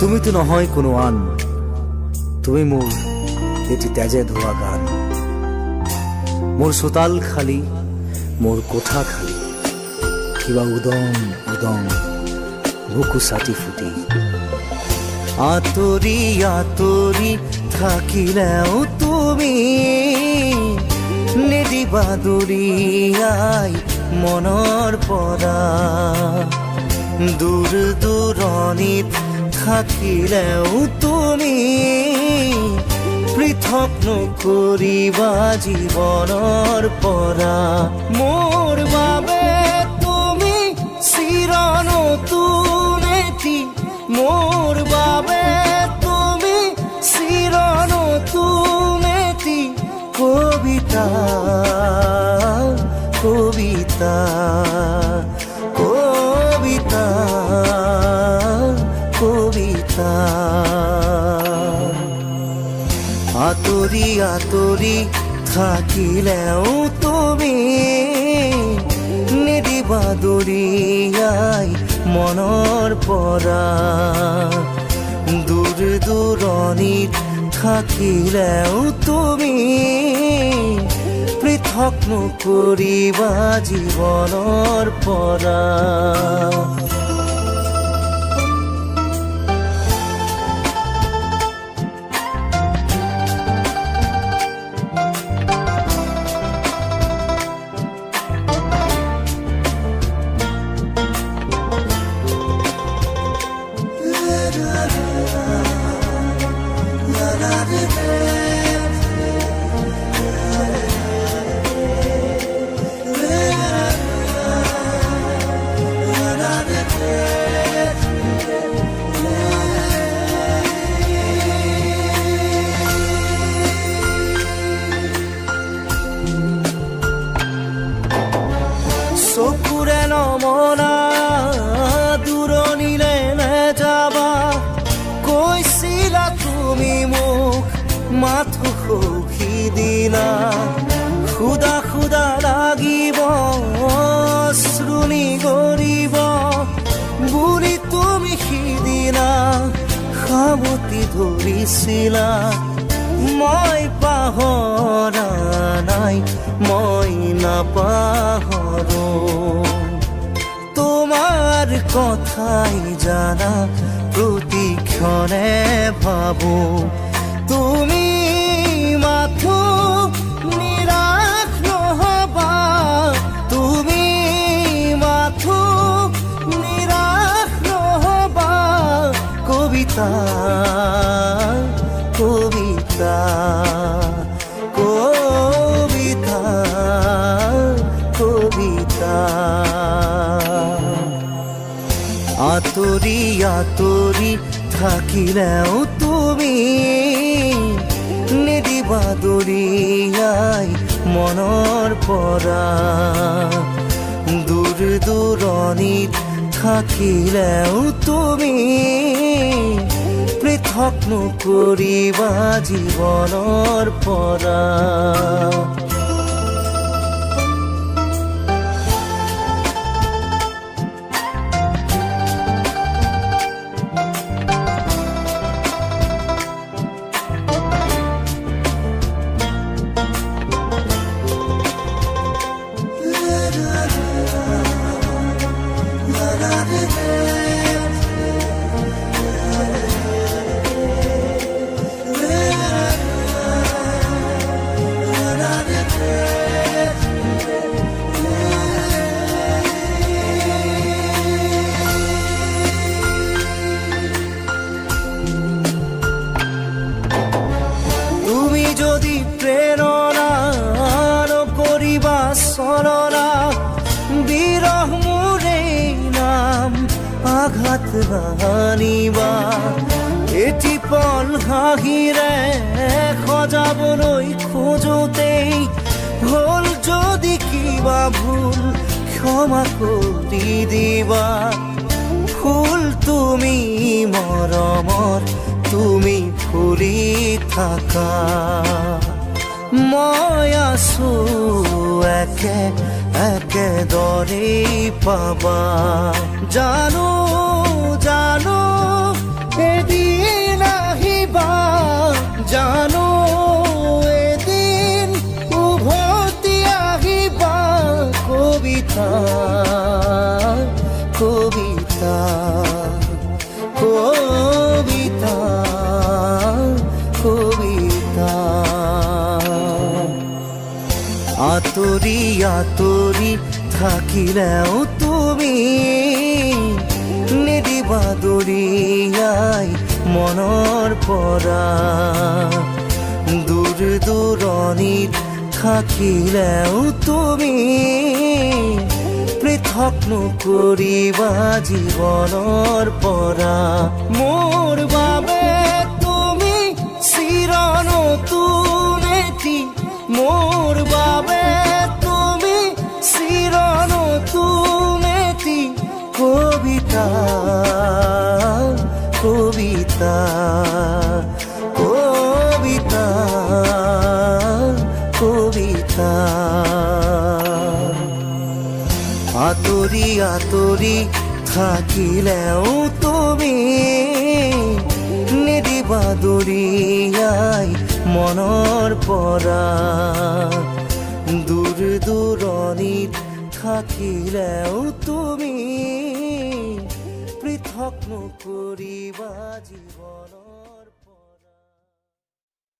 তুমি তো নহয় কোনো আন, তুমি মোৰ এটি তেজে ধোৱা গান। মোৰ চোতাল খালী, মোৰ কোঠা খালী, কিবা উদং উদং বুকু চাটি ফুটি। আঁতৰি আঁতৰি থাকিলেও তুমি নিদিবা দূৰিয়াই মনৰ পৰা। দূৰ দূৰণিত থাকিলেও তুমি পৃথক নকৰিবা জীৱনৰ পৰা। মোৰ বাবে তুমি চিৰ নতুন এটি, মোৰ বাবে তুমি চিৰ নতুন এটি কবিতা, কবিতা, কবিতা, কবিতা। আঁতৰি আঁতৰি থাকিলেও তুমি নিদিবা দূৰিয়াই মনৰ পৰা। দূৰ দূৰণিত থাকিলেও তুমি পৃথক নকৰিবা জীৱনৰ পৰা। চকুৰে নমনা দূৰণিলে নেযাবা, কৈছিলা তুমি মোক মাথো সখি দিলা। খুদা খুদা লাগিব শ্ৰুণি গৰিব বুলি তুমি সিদিনা সাৱটি ধৰিছিলা। মই পাহৰা নাই, মই নাপাহৰো তোমাৰ কথাই জানা প্ৰতিক্ষণে ভাবো। তুমি মাথো নিৰাশ নহবা, তুমি মাথো নিৰাশ নহবা। কবিতা, কবিতা, কবিতা, কবিতা। আঁতৰি আঁতৰি থাকিলেও তুমি নিদিবা দূৰিয়াই মনৰ পৰা। দূৰ দূৰণিত থাকিলেও তুমি পৃথক নকৰিবা জীৱনৰ পৰা। আহিবা চলনা বিৰহ মোৰে নাম আঘাত নানিবা এটি পল হাঁহিৰে সজাবলৈ খোজোতেই হল যদি কিবা ভুল ক্ষমা কৰি দিবা ফুল তুমি মৰমত তুমি ফুলি থাকা মই আছো একেদৰেই পাবা জানো জানো এদিন আহিবা জানো এদিন উভতি আহিবা কবিতা কবিতা কবিতা কবিতা আঁতৰি আঁতৰি থাকিলেও তুমি নিদিবা দৰিয়াই মনৰ পৰা দূৰ দূৰণিত থাকিলেও তুমি পৃথক নকৰিবা জীৱনৰ পৰা মোৰ বাবে তুমি চিৰ নতুন এটি মোৰ বাবে তুমি চিৰ নতুন এটি কবিতা কবিতা কবিতা কবিতা আঁতৰি আঁতৰি থাকিলেও তুমি নিদিবা দৰিয়াই মনৰ পৰা দূৰ দূৰণিত থাকিলেও তুমি পৃথক নকৰিবা জীৱনৰ